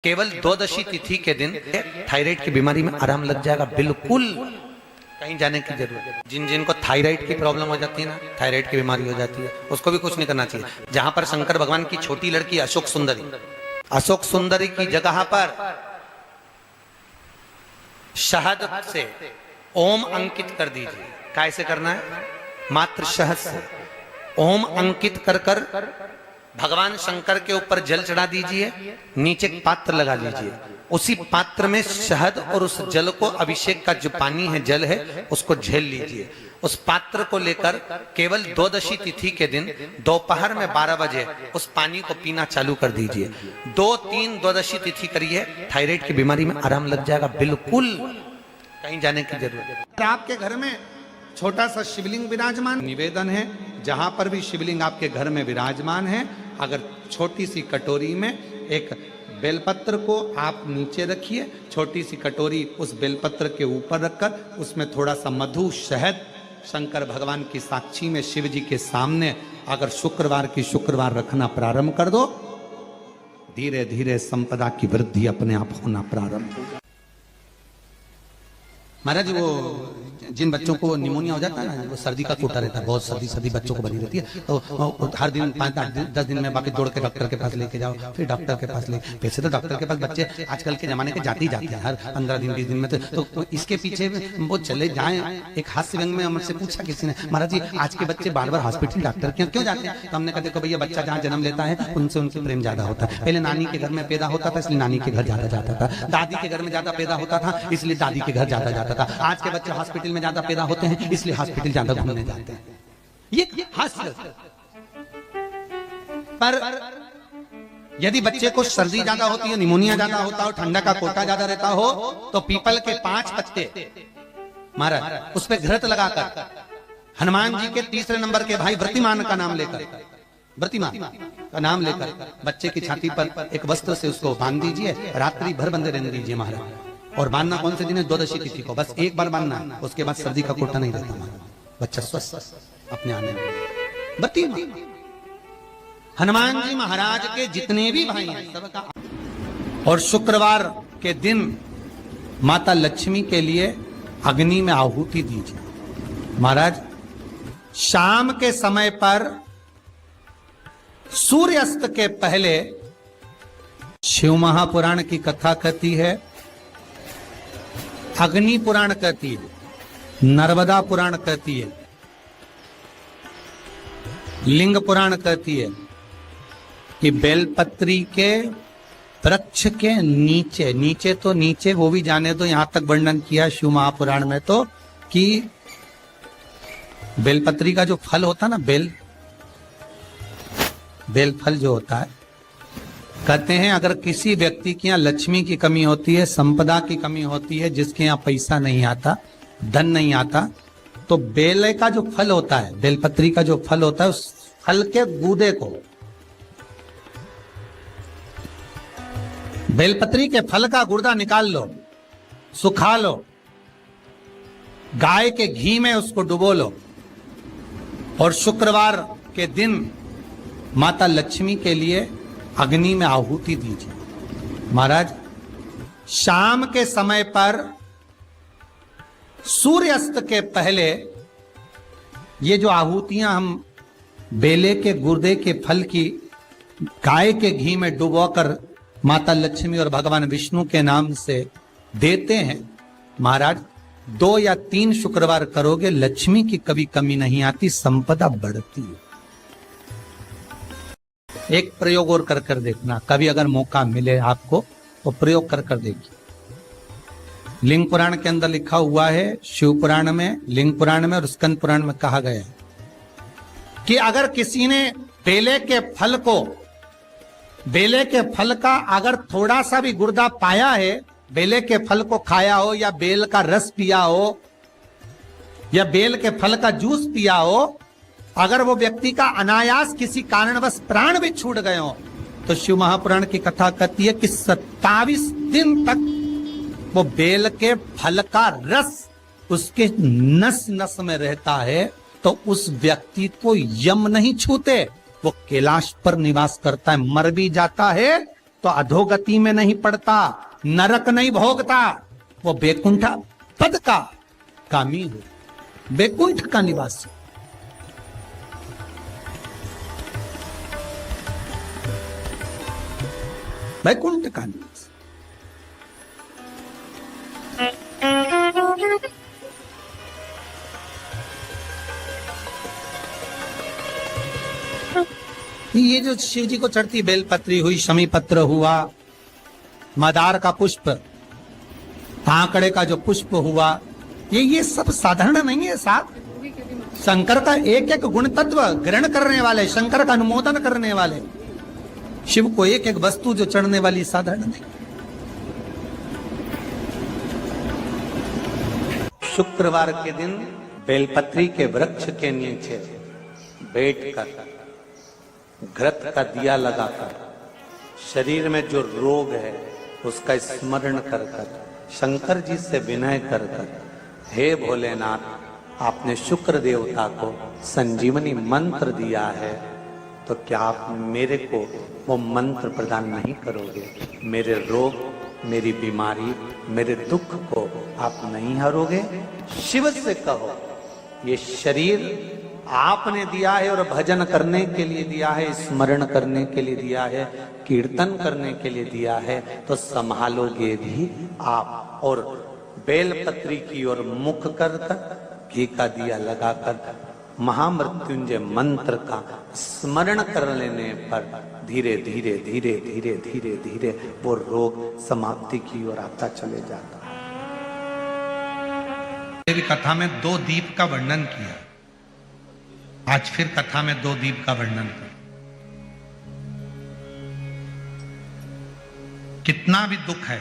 केवल द्वादशी तिथि के दिन थायराइड की बीमारी में आराम लग जाएगा। बिल्कुल कहीं जाने की जरूरत है। जिन जिनको थायराइड की प्रॉब्लम हो जाती है ना, थायराइड की बीमारी हो जाती है, उसको भी कुछ नहीं करना चाहिए। जहां पर शंकर भगवान की छोटी लड़की अशोक सुंदरी की जगह पर शहद से ओम अंकित कर दीजिए। कैसे करना है? मात्र शहद से ओम अंकित कर कर भगवान शंकर के ऊपर जल चढ़ा दीजिए, नीचे पात्र लगा लीजिए, उसी पात्र में शहद और उस जल को, अभिषेक का जो पानी है, जल है, उसको झेल लीजिए। उस पात्र को लेकर केवल द्वादशी तिथि के दिन दोपहर में 12 बजे उस पानी को पीना चालू कर दीजिए। 2-3 द्वादशी तिथि करिए, थायराइड की बीमारी में आराम लग जाएगा। बिल्कुल कहीं जाने की जरूरत है। आपके घर में छोटा सा शिवलिंग विराजमान, निवेदन है जहां पर भी शिवलिंग आपके घर में विराजमान है, अगर छोटी सी कटोरी में एक बेलपत्र को आप नीचे रखिए, छोटी सी कटोरी उस बेलपत्र के ऊपर रखकर उसमें थोड़ा सा मधु, शहद, शंकर भगवान की साक्षी में शिव जी के सामने अगर शुक्रवार रखना प्रारंभ कर दो, धीरे धीरे संपदा की वृद्धि अपने आप होना प्रारंभ होगा। महाराज वो जिन बच्चों को निमोनिया हो जाता है ना, वो सर्दी का कोटा रहता है, बहुत सर्दी बच्चों को बनी रहती है, तो हर दिन 5-10 दिन में बाकी दौड़ के डॉक्टर के पास लेके जाओ, फिर डॉक्टर के पास ले। वैसे तो डॉक्टर के पास बच्चे आजकल के जमाने के जाते ही जाते हैं, हर 15 दिन 20 दिन में। तो इसके पीछे वो चले जाए। एक हास्य व्यंग में हमसे पूछा किसी ने, महाराज जी आज के बच्चे बार बार हॉस्पिटल डॉक्टर क्यों जाते हैं? तो हमने कहा देखो भैया, बच्चा जहाँ जन्म लेता है उनसे उनसे प्रेम ज्यादा होता है। पहले नानी के घर में पैदा होता था, इसलिए नानी के घर ज्यादा जाता था। दादी के घर में ज्यादा पैदा होता था, इसलिए दादी के घर ज्यादा जाता था। आज के बच्चे हॉस्पिटल में ज्यादा पैदा होते हैं, इसलिए हॉस्पिटल ज्यादा घूमने जाते हैं। ये हास्य। पर यदि बच्चे को सर्दी ज्यादा होती है, निमोनिया ज्यादा होता हो, ठंडा का कोटा ज्यादा रहता हो, तो पीपल के 5 पत्ते महाराज उस पर घृत लगाकर हनुमान जी के 3 नंबर के भाई व्रतिमान का नाम लेकर, व्रतिमान का नाम लेकर बच्चे की छाती पर एक वस्त्र से उसको बांध दीजिए, रात्रि भर बंधे रहने दीजिए महाराज। और बांधना कौन से दिन है? द्वादशी तिथि को, बस एक बार बांधना है, उसके बाद सर्दी का कोटा नहीं रहता महाराज, बच्चा स्वस्थ अपने आने में। व्रतिमान हनुमान जी महाराज के जितने भी भाई हैं सबका। और शुक्रवार के दिन माता लक्ष्मी के लिए अग्नि में आहुति दीजिए महाराज। शाम के समय पर सूर्यास्त के पहले शिव महापुराण की कथा कहती है, अग्नि पुराण कहती है, नर्मदा पुराण कहती है, लिंग पुराण कहती है कि बेलपत्री के वृक्ष के नीचे तो नीचे वो भी जाने दो, यहां तक वर्णन किया शिव महापुराण में तो कि बेलपत्री का जो फल होता है ना, बेल फल जो होता है, कहते हैं अगर किसी व्यक्ति के यहाँ लक्ष्मी की कमी होती है, संपदा की कमी होती है, जिसके यहाँ पैसा नहीं आता, धन नहीं आता, तो बेल का जो फल होता है, बेलपत्री का जो फल होता है, उस फल के गूदे को, बेलपत्री के फल का गुर्दा निकाल लो, सुखा लो, गाय के घी में उसको डुबो लो, और शुक्रवार के दिन माता लक्ष्मी के लिए अग्नि में आहुति दीजिए महाराज। शाम के समय पर सूर्यास्त के पहले ये जो आहुतियां हम बेले के गुर्दे के फल की गाय के घी में डुबोकर माता लक्ष्मी और भगवान विष्णु के नाम से देते हैं महाराज, 2 या 3 शुक्रवार करोगे, लक्ष्मी की कभी कमी नहीं आती, संपदा बढ़ती है। एक प्रयोग और कर देखना, कभी अगर मौका मिले आपको तो प्रयोग कर देखिए। लिंग पुराण के अंदर लिखा हुआ है, शिव पुराण में, लिंग पुराण में और स्कंद पुराण में कहा गया है कि अगर किसी ने बेले के फल का अगर थोड़ा सा भी गुर्दा पाया है, बेले के फल को खाया हो, या बेल का रस पिया हो, या बेल के फल का जूस पिया हो, अगर वो व्यक्ति का अनायास किसी कारणवश प्राण भी छूट गए हो, तो शिव महापुराण की कथा कहती है कि 27 दिन तक वो बेल के फल का रस उसके नस नस में रहता है, तो उस व्यक्ति को यम नहीं छूते, वो कैलाश पर निवास करता है। मर भी जाता है तो अधोगति में नहीं पड़ता, नरक नहीं भोगता, वो बैकुंठा पद का कामी हो, बैकुंठ का निवासी। बैकुंठ का निवासी। ये जो शिव जी को चढ़ती बेलपत्री हुई, शमी पत्र हुआ, मदार का पुष्प, आंकड़े का जो पुष्प हुआ, ये सब साधारण नहीं है साहब। शंकर का एक एक गुण तत्व ग्रहण करने वाले, शंकर का अनुमोदन करने वाले, शिव को एक एक वस्तु जो चढ़ने वाली साधारण नहीं। शुक्रवार के दिन बेलपत्री के वृक्ष के नीचे बैठकर घृत का दिया लगाकर शरीर में जो रोग है उसका स्मरण कर कर, शंकर जी से विनय कर कर, हे भोलेनाथ, आपने शुक्र देवता को संजीवनी मंत्र दिया है, तो क्या आप मेरे को वो मंत्र प्रदान नहीं करोगे? मेरे रोग, मेरी बीमारी, मेरे दुख को आप नहीं हरोगे? शिव से कहो, ये शरीर आपने दिया है और भजन करने के लिए दिया है, स्मरण करने के लिए दिया है, कीर्तन करने के लिए दिया है, तो संभालोगे भी आप। और बेलपत्री की ओर मुख कर कर घी का दिया लगाकर महामृत्युंजय मंत्र का स्मरण कर लेने पर धीरे धीरे धीरे धीरे धीरे धीरे वो रोग समाप्ति की ओर आता चले जाता है। देवी कथा में 2 दीप का वर्णन किया, आज फिर कथा में 2 दीप का वर्णन कर। कितना भी दुख है,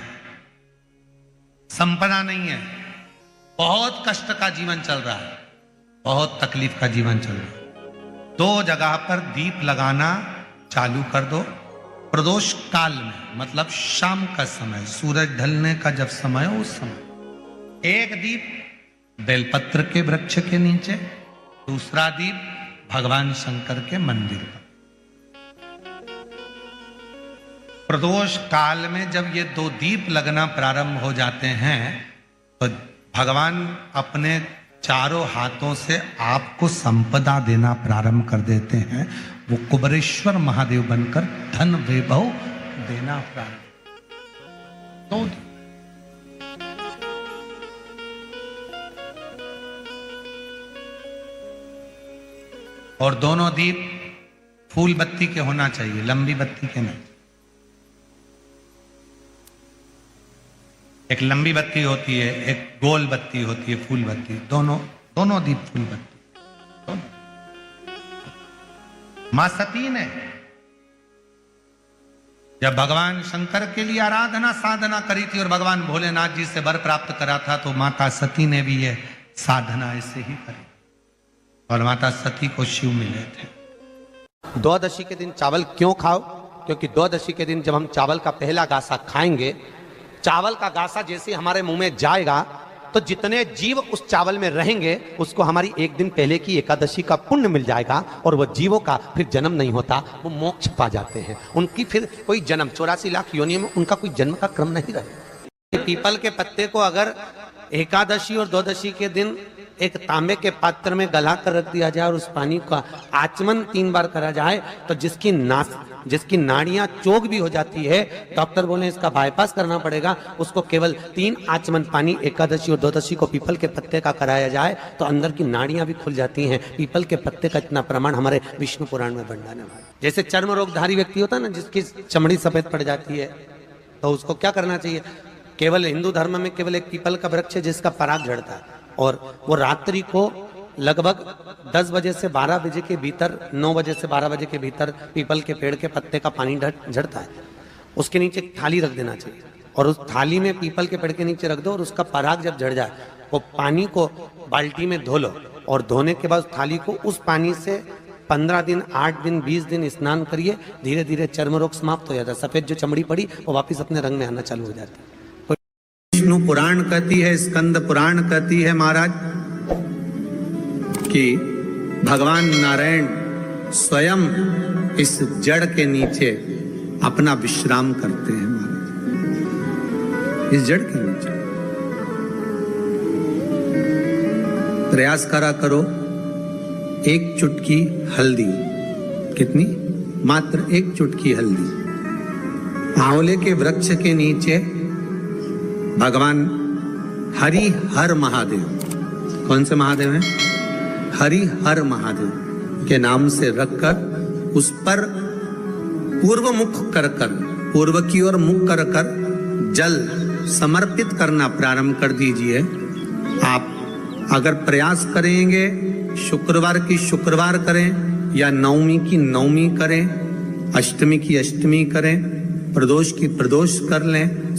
संपदा नहीं है, बहुत कष्ट का जीवन चल रहा है, बहुत तकलीफ का जीवन चल रहा है, 2 जगह पर दीप लगाना चालू कर दो। प्रदोष काल में, मतलब शाम का समय, सूरज ढलने का जब समय हो, उस समय 1 दीप बेलपत्र के वृक्ष के नीचे, दूसरा दीप भगवान शंकर के मंदिर पर। प्रदोष काल में जब ये 2 दीप लगना प्रारंभ हो जाते हैं तो भगवान अपने चारों हाथों से आपको संपदा देना प्रारंभ कर देते हैं। वो कुबरेश्वर महादेव बनकर धन वैभव देना प्रारंभ। तो और दोनों दीप फूल बत्ती के होना चाहिए, लंबी बत्ती के नहीं। एक लंबी बत्ती होती है, एक गोल बत्ती होती है, फूल बत्ती, दोनों दीप फूल बत्ती। मां सती ने जब भगवान शंकर के लिए आराधना साधना करी थी और भगवान भोलेनाथ जी से वर प्राप्त करा था, तो माता सती ने भी ये साधना ऐसे ही करी और माता सती को शिव मिले थे। द्वादशी के दिन चावल क्यों खाओ? क्योंकि द्वादशी के दिन जब हम चावल का पहला गासा खाएंगे, चावल का गासा जैसे हमारे मुंह में जाएगा तो जितने जीव उस चावल में रहेंगे उसको हमारी एक दिन पहले की एकादशी का पुण्य मिल जाएगा और वह जीवों का फिर जन्म नहीं होता, वो मोक्ष पा जाते हैं। उनकी फिर कोई जन्म 84 लाख योनियों में उनका कोई जन्म का क्रम नहीं रहे। पीपल के पत्ते को अगर एकादशी और द्वादशी के दिन एक तांबे के पात्र में गला कर रख दिया जाए और उस पानी का आचमन 3 बार करा जाए तो जिसकी नाड़ियां चोक भी हो जाती है, डॉक्टर बोले इसका बाईपास करना पड़ेगा, उसको केवल 3 आचमन पानी एकादशी और द्वादशी को पीपल के पत्ते का कराया जाए तो अंदर की नाड़ियां भी खुल जाती हैं। पीपल के पत्ते का इतना प्रमाण हमारे विष्णु पुराण में वर्णन है। जैसे चर्म रोगधारी व्यक्ति होता है ना, जिसकी चमड़ी सफेद पड़ जाती है, तो उसको क्या करना चाहिए? केवल हिंदू धर्म में केवल एक पीपल का वृक्ष है जिसका पराग झड़ता है और वो रात्रि को लगभग 10 बजे से 12 बजे के भीतर, 9 बजे से 12 बजे के भीतर पीपल के पेड़ के पत्ते का पानी झड़ता है, उसके नीचे एक थाली रख देना चाहिए और उस थाली में पीपल के पेड़ के नीचे रख दो और उसका पराग जब झड़ जाए वो पानी को बाल्टी में धो लो और धोने के बाद थाली को उस पानी से 15 दिन, 8 दिन, 20 दिन स्नान करिए, धीरे धीरे चर्म रोग समाप्त हो जाता है। सफेद जो चमड़ी पड़ी वो वापिस अपने रंग में आना चालू हो जाती है। विष्णु पुराण कहती है, स्कंद पुराण कहती है महाराज कि भगवान नारायण स्वयं इस जड़ के नीचे अपना विश्राम करते हैं महाराज इस जड़ के नीचे। प्रयास करा करो, एक चुटकी हल्दी, कितनी? मात्र एक चुटकी हल्दी, आंवले के वृक्ष के नीचे भगवान हरि हर महादेव, कौन से महादेव हैं? हरि हर महादेव के नाम से रखकर उस पर पूर्व मुख कर कर, पूर्व की ओर मुख कर कर जल समर्पित करना प्रारंभ कर दीजिए। आप अगर प्रयास करेंगे शुक्रवार की शुक्रवार करें या नवमी की नवमी करें, अष्टमी की अष्टमी करें, प्रदोष की प्रदोष कर लें।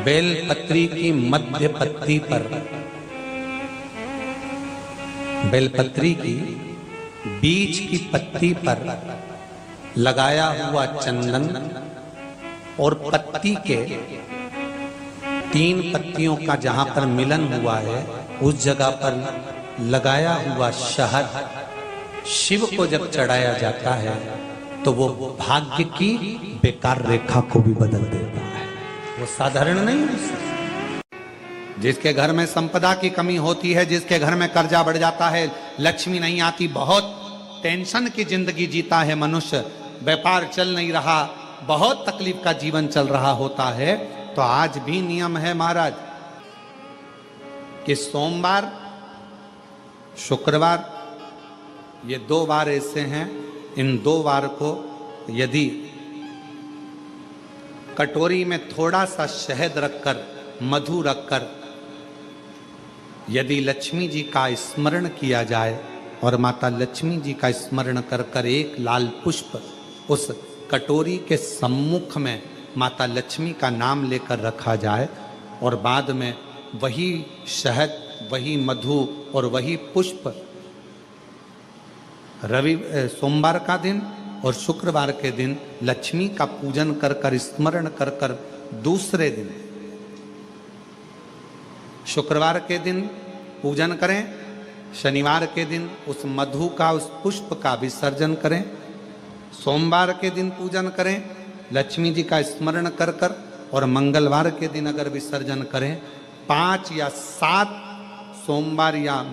बेलपत्री की मध्य पत्ती पर, बेलपत्री की बीच की पत्ती पर लगाया हुआ चंदन और पत्ती के 3 पत्तियों का जहां पर मिलन हुआ है उस जगह पर लगाया हुआ शहद शिव को जब चढ़ाया जाता है तो वो भाग्य की बेकार रेखा को भी बदल देता है। वो साधारण नहीं है। जिसके घर में संपदा की कमी होती है, जिसके घर में कर्जा बढ़ जाता है, लक्ष्मी नहीं आती, बहुत टेंशन की जिंदगी जीता है मनुष्य, व्यापार चल नहीं रहा, बहुत तकलीफ का जीवन चल रहा होता है, तो आज भी नियम है महाराज कि सोमवार शुक्रवार ये 2 वार ऐसे हैं, इन 2 वार को यदि कटोरी में थोड़ा सा शहद रखकर, मधु रखकर यदि लक्ष्मी जी का स्मरण किया जाए और माता लक्ष्मी जी का स्मरण कर कर एक लाल पुष्प उस कटोरी के सम्मुख में माता लक्ष्मी का नाम लेकर रखा जाए और बाद में वही शहद, वही मधु और वही पुष्प सोमवार का दिन और शुक्रवार के दिन लक्ष्मी का पूजन कर कर, स्मरण कर कर, दूसरे दिन शुक्रवार के दिन पूजन करें, शनिवार के दिन उस मधु का, उस पुष्प का विसर्जन करें, सोमवार के दिन पूजन करें लक्ष्मी जी का स्मरण कर कर और मंगलवार के दिन अगर विसर्जन करें, 5 या 7 सोमवार या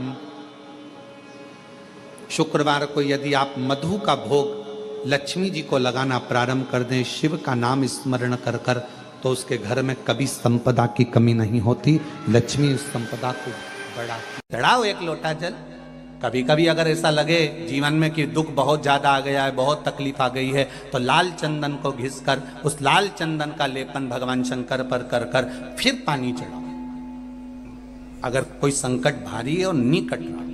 शुक्रवार को यदि आप मधु का भोग लक्ष्मी जी को लगाना प्रारंभ कर दें, शिव का नाम स्मरण कर कर, तो उसके घर में कभी संपदा की कमी नहीं होती। लक्ष्मी उस संपदा को बढ़ाती। चढ़ाओ एक लोटा जल। कभी कभी अगर ऐसा लगे जीवन में कि दुख बहुत ज्यादा आ गया है, बहुत तकलीफ आ गई है, तो लाल चंदन को घिसकर उस लाल चंदन का लेपन भगवान शंकर पर कर कर फिर पानी चढ़ाओ। अगर कोई संकट भारी है और निकट रहा,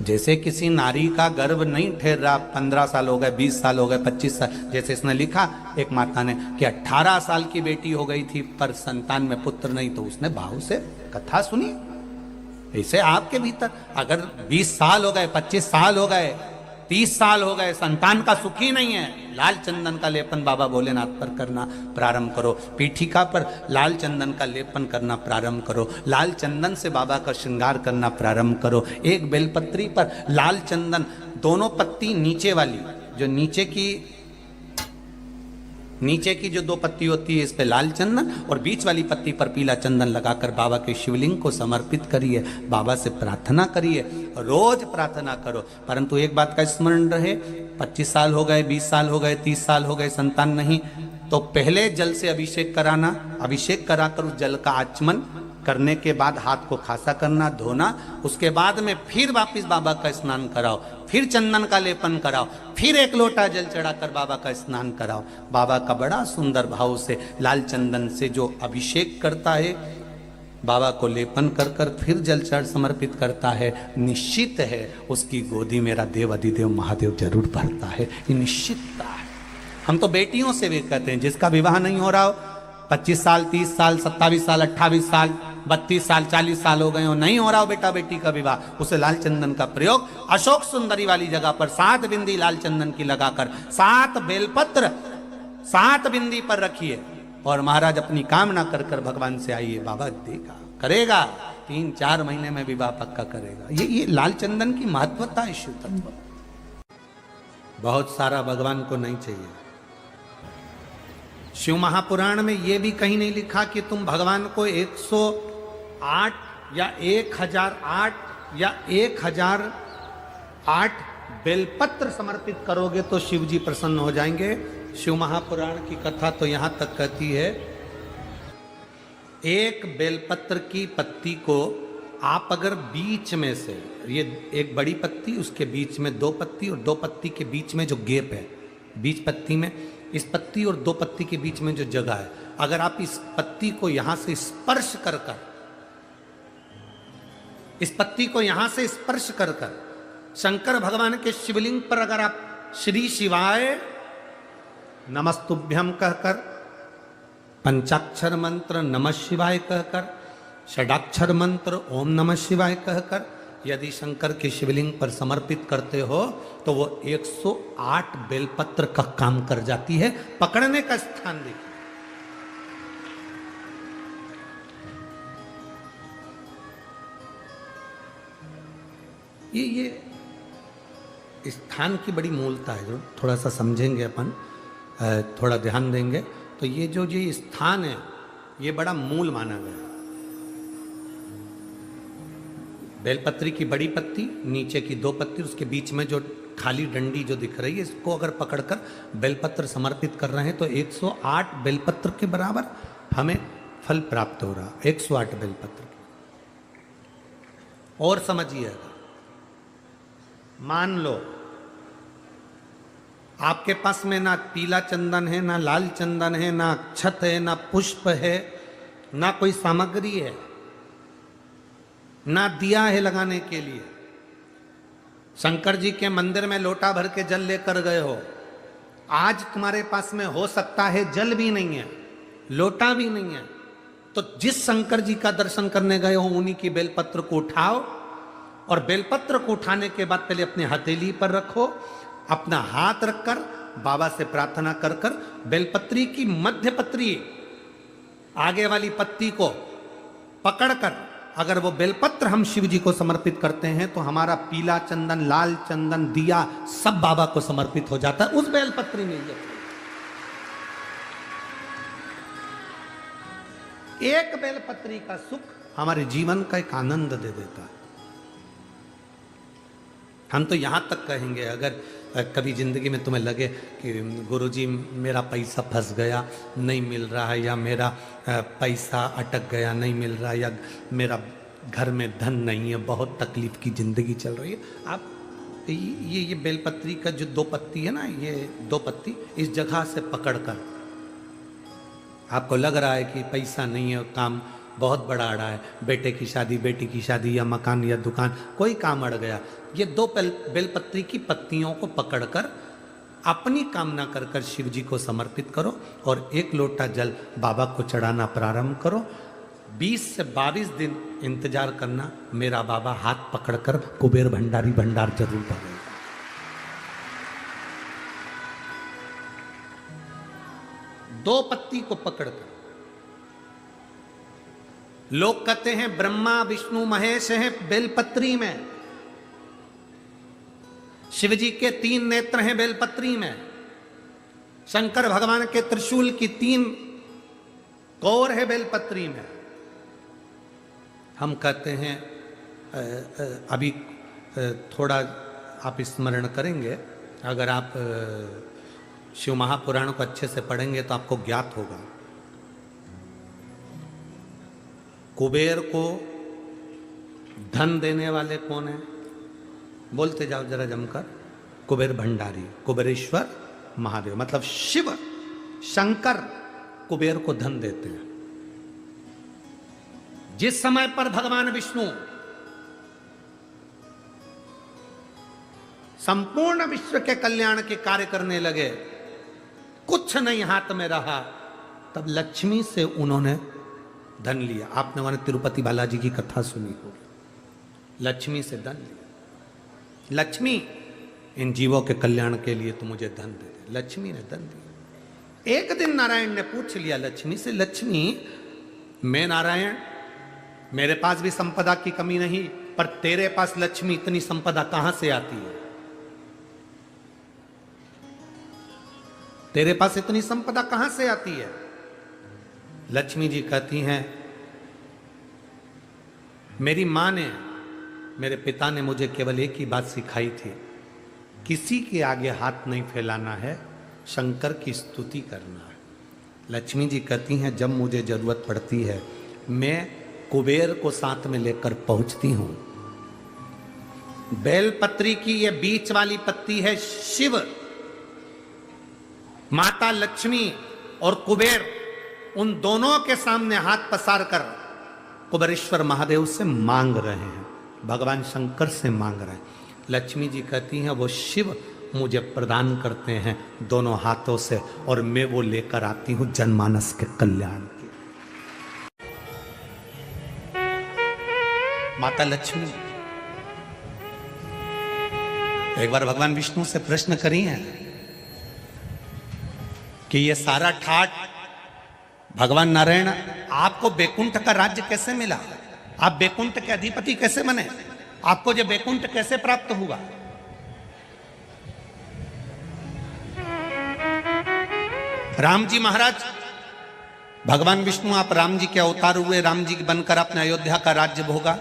जैसे किसी नारी का गर्भ नहीं ठहर रहा, 15 साल हो गए, 20 साल हो गए, 25 साल, जैसे इसने लिखा एक माता ने कि 18 साल की बेटी हो गई थी पर संतान में पुत्र नहीं, तो उसने भाव से कथा सुनी। ऐसे आपके भीतर अगर 20 साल हो गए, 25 साल हो गए, 30 साल हो गए, संतान का सुख ही नहीं है, लाल चंदन का लेपन बाबा भोलेनाथ पर करना प्रारंभ करो। पीठिका पर लाल चंदन का लेपन करना प्रारंभ करो। लाल चंदन से बाबा का श्रृंगार करना प्रारंभ करो। एक बेलपत्री पर लाल चंदन, दोनों पत्ती नीचे वाली, जो नीचे की जो 2 पत्ती होती है इस पे लाल चंदन और बीच वाली पत्ती पर पीला चंदन लगाकर बाबा के शिवलिंग को समर्पित करिए। बाबा से प्रार्थना करिए, रोज प्रार्थना करो। परंतु एक बात का स्मरण रहे, 25 साल हो गए, 20 साल हो गए, 30 साल हो गए, संतान नहीं, तो पहले जल से अभिषेक कराना, अभिषेक कराकर उस जल का आचमन करने के बाद हाथ को खासा करना, धोना, उसके बाद में फिर वापस बाबा का स्नान कराओ, फिर चंदन का लेपन कराओ, फिर एक लोटा जल चढ़ाकर बाबा का स्नान कराओ। बाबा का बड़ा सुंदर भाव से लाल चंदन से जो अभिषेक करता है, बाबा को लेपन कर कर फिर जल चढ़ समर्पित करता है, निश्चित है उसकी गोदी मेरा देव अधिदेव महादेव जरूर भरता है। ये निश्चितता है। हम तो बेटियों से भी कहते हैं, जिसका विवाह नहीं हो रहा हो, 25 साल, 30 साल, 27 साल, 28 साल, 32 साल, 40 साल हो गए हो, नहीं हो रहा हो बेटा बेटी का विवाह, उसे लाल चंदन का प्रयोग अशोक सुंदरी वाली जगह पर 7 बिंदी लाल चंदन की लगाकर 7 बेलपत्र 7 बिंदी पर रखिए और महाराज अपनी कामना कर कर भगवान से आइए। बाबा देगा, करेगा, 3-4 महीने में विवाह पक्का करेगा। ये लाल चंदन की महत्वता है शिव तत्व। बहुत सारा भगवान को नहीं चाहिए। शिव महापुराण में यह भी कहीं नहीं लिखा कि तुम भगवान को 108 या 1008 या 1008 बेलपत्र समर्पित करोगे तो शिव जी प्रसन्न हो जाएंगे। शिव महापुराण की कथा तो यहां तक कहती है, एक बेलपत्र की पत्ती को आप अगर बीच में से, ये एक बड़ी पत्ती, उसके बीच में 2 पत्ती और 2 पत्ती के बीच में जो गैप है, बीच पत्ती में, इस पत्ती और 2 पत्ती के बीच में जो जगह है, अगर आप इस पत्ती को यहां से स्पर्श कर कर, इस पत्ती को यहां से स्पर्श कर कर शंकर भगवान के शिवलिंग पर अगर आप श्री शिवाय नमस्तुभ्यम कहकर, पंचाक्षर मंत्र नमः शिवाय कहकर, षडाक्षर मंत्र ओम नमः शिवाय कहकर यदि शंकर के शिवलिंग पर समर्पित करते हो तो वो 108 बेलपत्र का काम कर जाती है। पकड़ने का स्थान देखिए, ये स्थान की बड़ी मूलता है, जो थोड़ा सा समझेंगे अपन, थोड़ा ध्यान देंगे तो ये जो ये स्थान है ये बड़ा मूल माना गया। बेलपत्री की बड़ी पत्ती, नीचे की 2 पत्ती, उसके बीच में जो खाली डंडी जो दिख रही है, इसको अगर पकड़कर बेलपत्र समर्पित कर रहे हैं तो 108 बेलपत्र के बराबर हमें फल प्राप्त हो रहा। 108 बेलपत्र। और समझिएगा, मान लो आपके पास में ना पीला चंदन है, ना लाल चंदन है, ना अक्षत है, ना पुष्प है, ना कोई सामग्री है, ना दिया है लगाने के लिए। शंकर जी के मंदिर में लोटा भर के जल लेकर गए हो, आज तुम्हारे पास में हो सकता है जल भी नहीं है, लोटा भी नहीं है, तो जिस शंकर जी का दर्शन करने गए हो उन्हीं की बेलपत्र को उठाओ और बेलपत्र को उठाने के बाद पहले अपने हथेली पर रखो, अपना हाथ रखकर बाबा से प्रार्थना कर कर बेलपत्री की मध्य पत्री, आगे वाली पत्ती को पकड़कर अगर वो बेलपत्र हम शिव जी को समर्पित करते हैं तो हमारा पीला चंदन, लाल चंदन, दिया सब बाबा को समर्पित हो जाता है उस बेलपत्री में। एक बेलपत्री का सुख हमारे जीवन का एक आनंद दे देता है। हम तो यहां तक कहेंगे, अगर कभी जिंदगी में तुम्हें लगे कि गुरुजी मेरा पैसा फंस गया नहीं मिल रहा है, या मेरा पैसा अटक गया नहीं मिल रहा है, या मेरा घर में धन नहीं है, बहुत तकलीफ की जिंदगी चल रही है, आप ये बेलपत्री का जो 2 पत्ती है ना, ये 2 पत्ती इस जगह से पकड़कर, आपको लग रहा है कि पैसा नहीं है, काम बहुत बड़ा अड़ा है, बेटे की शादी, बेटी की शादी, या मकान या दुकान, कोई काम अड़ गया, ये 2 बेलपत्री की पत्तियों को पकड़कर अपनी कामना कर कर शिव जी को समर्पित करो और 1 लोटा जल बाबा को चढ़ाना प्रारंभ करो। 20 से 22 दिन इंतजार करना, मेरा बाबा हाथ पकड़कर कुबेर भंडारी भंडार जरूर भरेगा। दो पत्ती को पकड़कर, लोग कहते हैं ब्रह्मा विष्णु महेश हैं बेलपत्री में, शिव जी के 3 नेत्र हैं बेलपत्री में, शंकर भगवान के त्रिशूल की 3 कौर है बेलपत्री में। हम कहते हैं अभी थोड़ा आप स्मरण करेंगे, अगर आप शिव महापुराण को अच्छे से पढ़ेंगे तो आपको ज्ञात होगा, कुबेर को धन देने वाले कौन है? बोलते जाओ जरा जमकर, कुबेर भंडारी, कुबेरेश्वर महादेव, मतलब शिव शंकर कुबेर को धन देते हैं। जिस समय पर भगवान विष्णु संपूर्ण विश्व के कल्याण के कार्य करने लगे, कुछ नहीं हाथ में रहा, तब लक्ष्मी से उन्होंने धन लिया। आपने वहां तिरुपति बालाजी की कथा सुनी होगी, लक्ष्मी से धन लिया। लक्ष्मी इन जीवों के कल्याण के लिए तो मुझे धन दे दे, लक्ष्मी ने धन दिया। एक दिन नारायण ने पूछ लिया लक्ष्मी से, लक्ष्मी मैं नारायण, मेरे पास भी संपदा की कमी नहीं, पर तेरे पास लक्ष्मी इतनी संपदा कहां से आती है? तेरे पास इतनी संपदा कहां से आती है? लक्ष्मी जी कहती हैं, मेरी मां ने, मेरे पिता ने मुझे केवल एक ही बात सिखाई थी, किसी के आगे हाथ नहीं फैलाना है, शंकर की स्तुति करना है। लक्ष्मी जी कहती हैं, जब मुझे जरूरत पड़ती है मैं कुबेर को साथ में लेकर पहुंचती हूं। बेलपत्री की ये बीच वाली पत्ती है शिव, माता लक्ष्मी और कुबेर उन दोनों के सामने हाथ पसार कर कुबेरेश्वर महादेव से मांग रहे हैं, भगवान शंकर से मांग रहे हैं। लक्ष्मी जी कहती हैं, वो शिव मुझे प्रदान करते हैं दोनों हाथों से और मैं वो लेकर आती हूं जनमानस के कल्याण की। माता लक्ष्मी एक बार भगवान विष्णु से प्रश्न करी है कि ये सारा ठाट भगवान नारायण, आपको बैकुंठ का राज्य कैसे मिला? आप बैकुंठ के अधिपति कैसे बने? आपको जो बैकुंठ कैसे प्राप्त हुआ? राम जी महाराज, भगवान विष्णु आप राम जी के अवतार हुए, राम जी बनकर आपने अयोध्या का राज्य भोगा,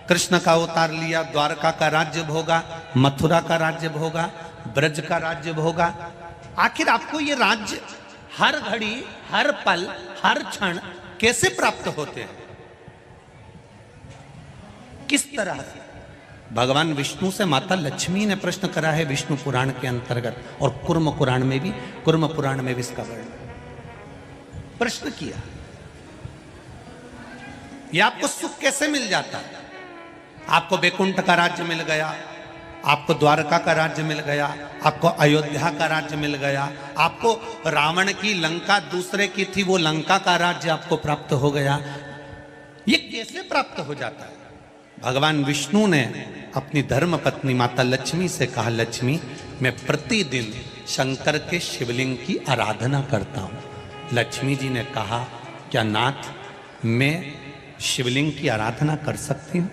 कृष्ण का अवतार लिया, द्वारका का राज्य भोगा, मथुरा का राज्य भोगा, ब्रज का राज्य भोगा। आखिर आपको ये राज्य हर घड़ी, हर पल, हर क्षण कैसे प्राप्त होते हैं? किस तरह से? भगवान विष्णु से माता लक्ष्मी ने प्रश्न करा है विष्णु पुराण के अंतर्गत, और कुर्म पुराण में भी, कुर्म पुराण में भी इसका वर्णन प्रश्न किया, ये आपको सुख कैसे मिल जाता है? आपको बैकुंठ का राज्य मिल गया, आपको द्वारका का राज्य मिल गया, आपको अयोध्या का राज्य मिल गया, आपको रावण की लंका दूसरे की थी वो लंका का राज्य आपको प्राप्त हो गया, ये कैसे प्राप्त हो जाता है? भगवान विष्णु ने अपनी धर्म पत्नी माता लक्ष्मी से कहा, लक्ष्मी मैं प्रतिदिन शंकर के शिवलिंग की आराधना करता हूं। लक्ष्मी जी ने कहा, क्या नाथ मैं शिवलिंग की आराधना कर सकती हूं?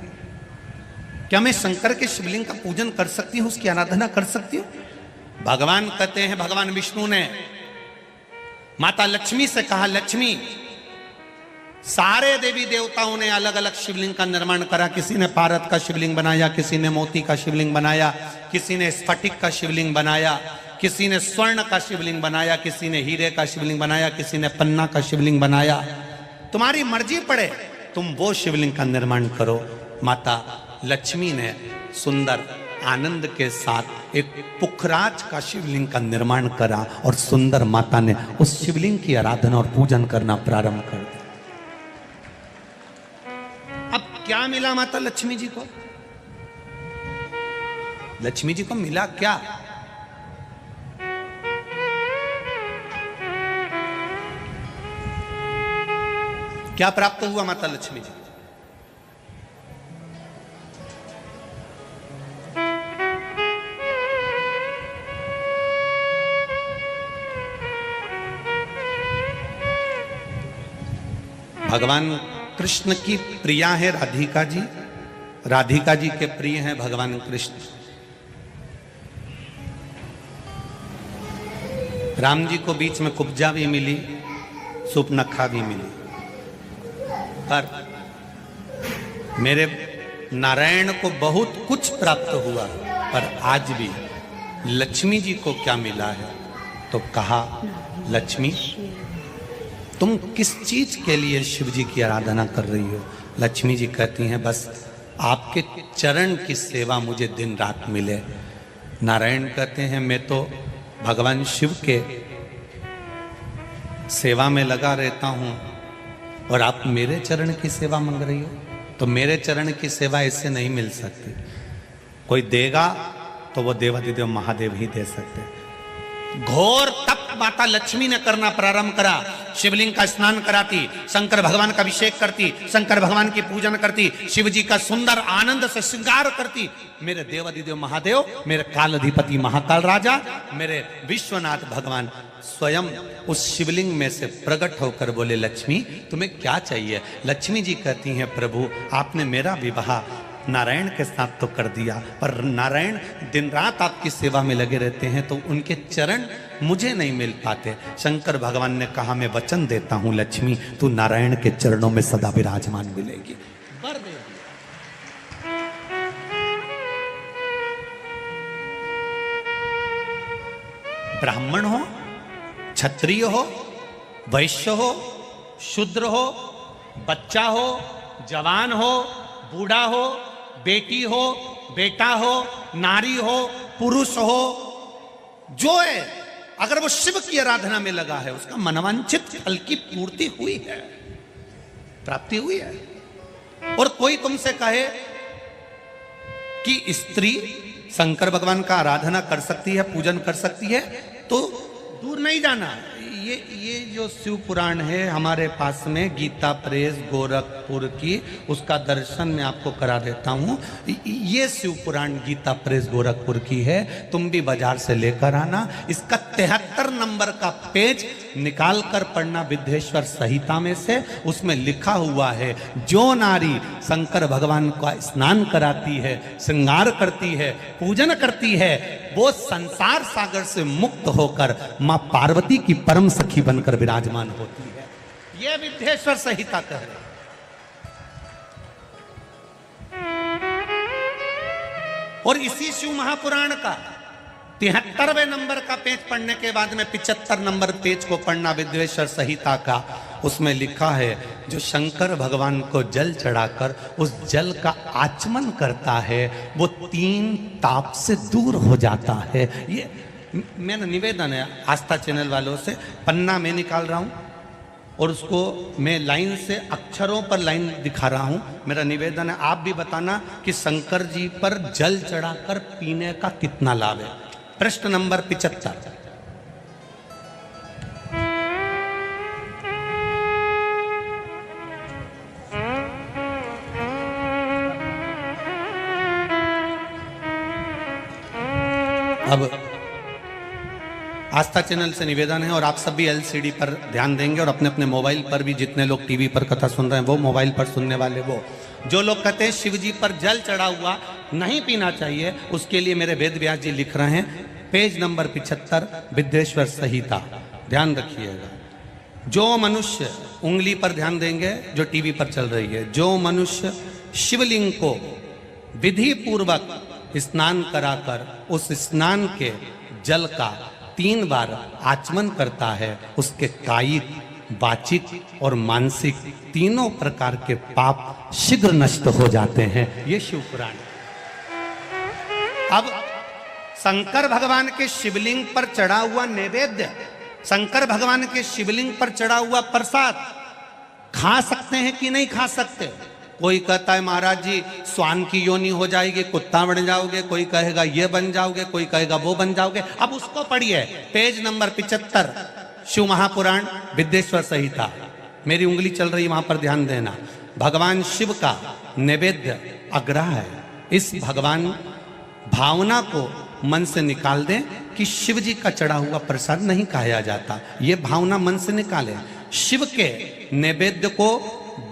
क्या मैं शंकर के शिवलिंग का पूजन कर सकती हूं, उसकी आराधना कर सकती हूं? भगवान कहते हैं, भगवान विष्णु ने माता लक्ष्मी से कहा, लक्ष्मी सारे देवी देवताओं ने अलग अलग शिवलिंग का निर्माण करा, किसी ने पारद का शिवलिंग बनाया, किसी ने मोती का शिवलिंग बनाया, किसी ने स्फटिक का शिवलिंग बनाया, किसी ने स्वर्ण का शिवलिंग बनाया, किसी ने हीरे का शिवलिंग बनाया, किसी ने पन्ना का शिवलिंग बनाया। तुम्हारी मर्जी पड़े, तुम वो शिवलिंग का निर्माण करो। माता लक्ष्मी ने सुंदर आनंद के साथ एक पुखराज का शिवलिंग का निर्माण करा और सुंदर माता ने उस शिवलिंग की आराधना और पूजन करना प्रारंभ कर दिया। अब क्या मिला माता लक्ष्मी जी को? लक्ष्मी जी को मिला क्या? क्या प्राप्त हुआ माता लक्ष्मी जी? भगवान कृष्ण की प्रिया है राधिका जी, राधिका जी के प्रिय हैं भगवान कृष्ण। राम जी को बीच में कुब्जा भी मिली, सुपनखा भी मिली, पर मेरे नारायण को बहुत कुछ प्राप्त हुआ, पर आज भी लक्ष्मी जी को क्या मिला है? तो कहा, लक्ष्मी तुम किस चीज के लिए शिव जी की आराधना कर रही हो? लक्ष्मी जी कहती हैं, बस आपके चरण की सेवा मुझे दिन रात मिले। नारायण कहते हैं, मैं तो भगवान शिव के सेवा में लगा रहता हूं और आप मेरे चरण की सेवा मांग रही हो? तो मेरे चरण की सेवा ऐसे नहीं मिल सकती। कोई देगा तो वो देवाधिदेव महादेव ही दे सकते। घोर तप माता लक्ष्मी ने करना प्रारंभ करा। शिवलिंग का स्नान कराती, शंकर भगवान का अभिषेक करती, शंकर भगवान की पूजन करती, शिव जी का सुंदर आनंद से श्रृंगार करती। मेरे देवाधिदेव महादेव, मेरे कालाधिपति महाकाल राजा, मेरे विश्वनाथ भगवान स्वयं उस शिवलिंग में से प्रकट होकर बोले, लक्ष्मी तुम्हें क्या चाहिए? लक्ष्मी जी कहती हैं, प्रभु आपने मेरा विवाह नारायण के साथ तो कर दिया, पर नारायण दिन रात आपकी सेवा में लगे रहते हैं, तो उनके चरण मुझे नहीं मिल पाते। शंकर भगवान ने कहा मैं वचन देता हूं लक्ष्मी, तू नारायण के चरणों में सदा विराजमान मिलेगी। वर दे दिया। ब्राह्मण हो, क्षत्रिय हो, वैश्य हो, शूद्र हो, बच्चा हो, जवान हो, बूढ़ा हो, बेटी हो, बेटा हो, नारी हो, पुरुष हो, जो है अगर वो शिव की आराधना में लगा है उसका मनवांछित फल की पूर्ति हुई है, प्राप्ति हुई है। और कोई तुमसे कहे कि स्त्री शंकर भगवान का आराधना कर सकती है, पूजन कर सकती है, तो दूर नहीं जाना। ये जो शिव पुराण है हमारे पास में, गीता प्रेस गोरखपुर की, उसका दर्शन मैं आपको करा देता हूँ। ये शिव पुराण गीता प्रेस गोरखपुर की है, तुम भी बाजार से लेकर आना। इसका 73 नंबर का पेज निकाल कर पढ़ना विद्येश्वर संहिता में से। उसमें लिखा हुआ है जो नारी शंकर भगवान का स्नान कराती है, श्रृंगार करती है, पूजन करती है, वो संसार सागर से मुक्त होकर मां पार्वती की परम सखी बनकर विराजमान होती है। यह विद्येश्वर संहिता कह रहे। और इसी शिव महापुराण का 73वें नंबर का पेज पढ़ने के बाद में 75 नंबर पेज को पढ़ना विद्येश्वर संहिता का। उसमें लिखा है जो शंकर भगवान को जल चढ़ाकर उस जल का आचमन करता है वो 3 ताप से दूर हो जाता है। ये मेरा निवेदन है आस्था चैनल वालों से, पन्ना मैं निकाल रहा हूं और उसको मैं लाइन से अक्षरों पर लाइन दिखा रहा हूं। मेरा निवेदन है आप भी बताना कि शंकर जी पर जल चढ़ाकर पीने का कितना लाभ है। प्रश्न नंबर 75। अब आस्था चैनल से निवेदन है और आप सब भी एलसीडी पर ध्यान देंगे और अपने अपने मोबाइल पर भी, जितने लोग टीवी पर कथा सुन रहे हैं वो, मोबाइल पर सुनने वाले वो, जो लोग कहते हैं शिव जी पर जल चढ़ा हुआ नहीं पीना चाहिए, उसके लिए मेरे वेद व्यास जी लिख रहे हैं पेज नंबर 75 विद्येश्वर संहिता। ध्यान रखिएगा। जो मनुष्य, उंगली पर ध्यान देंगे जो टीवी पर चल रही है, जो मनुष्य शिवलिंग को विधि पूर्वक स्नान कराकर उस स्नान के जल का 3 बार आचमन करता है, उसके कायिक, वाचिक और मानसिक तीनों प्रकार के पाप शीघ्र नष्ट हो जाते हैं। ये शिव पुराण। अब शंकर भगवान के शिवलिंग पर चढ़ा हुआ नैवेद्य, शंकर भगवान के शिवलिंग पर चढ़ा हुआ प्रसाद खा सकते हैं कि नहीं खा सकते? कोई कहता है महाराज जी स्वान की योनि हो जाएगी, कुत्ता बन जाओगे, कोई कहेगा ये बन जाओगे, कोई कहेगा वो बन जाओगे। अब उसको पढ़िए, पेज नंबर 75 शिव महापुराण विद्येश्वर संहिता। मेरी उंगली चल रही वहां पर ध्यान देना। भगवान शिव का नैवेद्य अग्रह है। इस भगवान भावना को मन से निकाल दें कि शिव जी का चढ़ा हुआ प्रसाद नहीं खाया जाता, ये भावना मन से निकालें। शिव के नैवेद्य को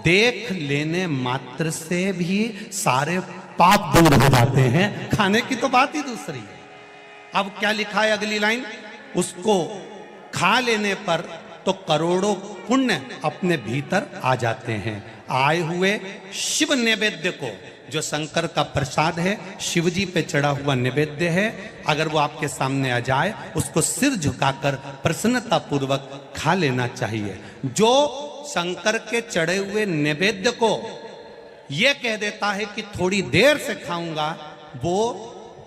देख लेने मात्र से भी सारे पाप दूर हो जाते हैं, खाने की तो बात ही दूसरी है। अब क्या लिखा है अगली लाइन, उसको खा लेने पर तो करोड़ों पुण्य अपने भीतर आ जाते हैं। आए हुए शिव नैवेद्य को, जो शंकर का प्रसाद है, शिव जी पे चढ़ा हुआ नैवेद्य है, अगर वो आपके सामने आ जाए उसको सिर झुकाकर प्रसन्नता पूर्वक खा लेना चाहिए। जो शंकर के चढ़े हुए नैवेद्य को यह कह देता है कि थोड़ी देर से खाऊंगा, वो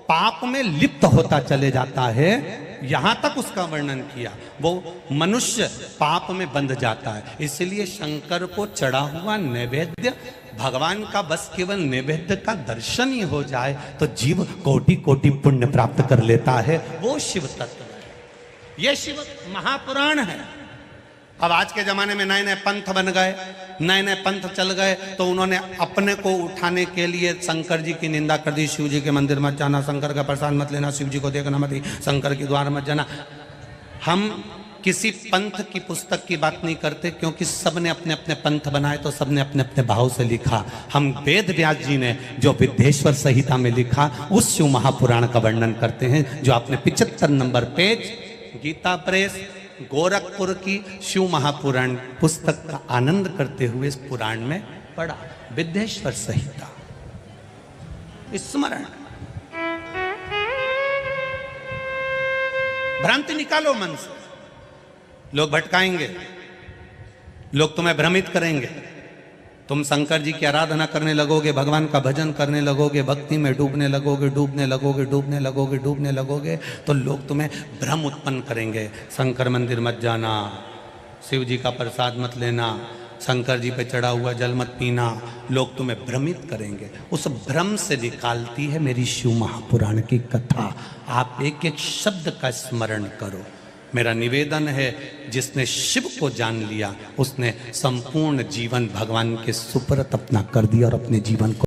पाप में लिप्त होता चले जाता है। यहां तक उसका वर्णन किया, वो मनुष्य पाप में बंध जाता है। इसलिए शंकर को चढ़ा हुआ नैवेद्य, भगवान का बस केवल नैवेद्य का दर्शन ही हो जाए तो जीव कोटि कोटि पुण्य प्राप्त कर लेता है। वो शिव तत्व है, यह शिव महापुराण है। अब आज के जमाने में नए नए पंथ बन गए, नए नए पंथ चल गए, तो उन्होंने अपने को उठाने के लिए शंकर जी की निंदा कर दी। शिव जी के मंदिर मत जाना, शंकर का प्रसाद मत लेना, शिव जी को देखना मत, शंकर के द्वार मत जाना। हम किसी पंथ की पुस्तक की बात नहीं करते, क्योंकि सबने अपने अपने पंथ बनाए तो सबने अपने अपने भाव से लिखा। हम वेद व्यास जी ने जो विद्येश्वर संहिता में लिखा उस शिव महापुराण का वर्णन करते हैं, जो आपने 75 number page Gita Press Gorakhpur की शिव महापुराण पुस्तक का आनंद करते हुए इस पुराण में पढ़ा। विद्येश्वर संहिता स्मरण। भ्रांति निकालो मन से। लोग भटकाएंगे, लोग तुम्हें भ्रमित करेंगे। तुम शंकर जी की आराधना करने लगोगे, भगवान का भजन करने लगोगे, भक्ति में डूबने लगोगे, डूबने लगोगे, डूबने लगोगे, डूबने लगोगे, तो लोग तुम्हें भ्रम उत्पन्न करेंगे। शंकर मंदिर मत जाना, शिव जी का प्रसाद मत लेना, शंकर जी पे चढ़ा हुआ जल मत पीना। लोग तुम्हें भ्रमित करेंगे। उस भ्रम से निकालती है मेरी शिव महापुराण की कथा। आप एक एक शब्द का स्मरण करो। मेरा निवेदन है, जिसने शिव को जान लिया उसने संपूर्ण जीवन भगवान के सुपुर्द अपना कर दिया और अपने जीवन को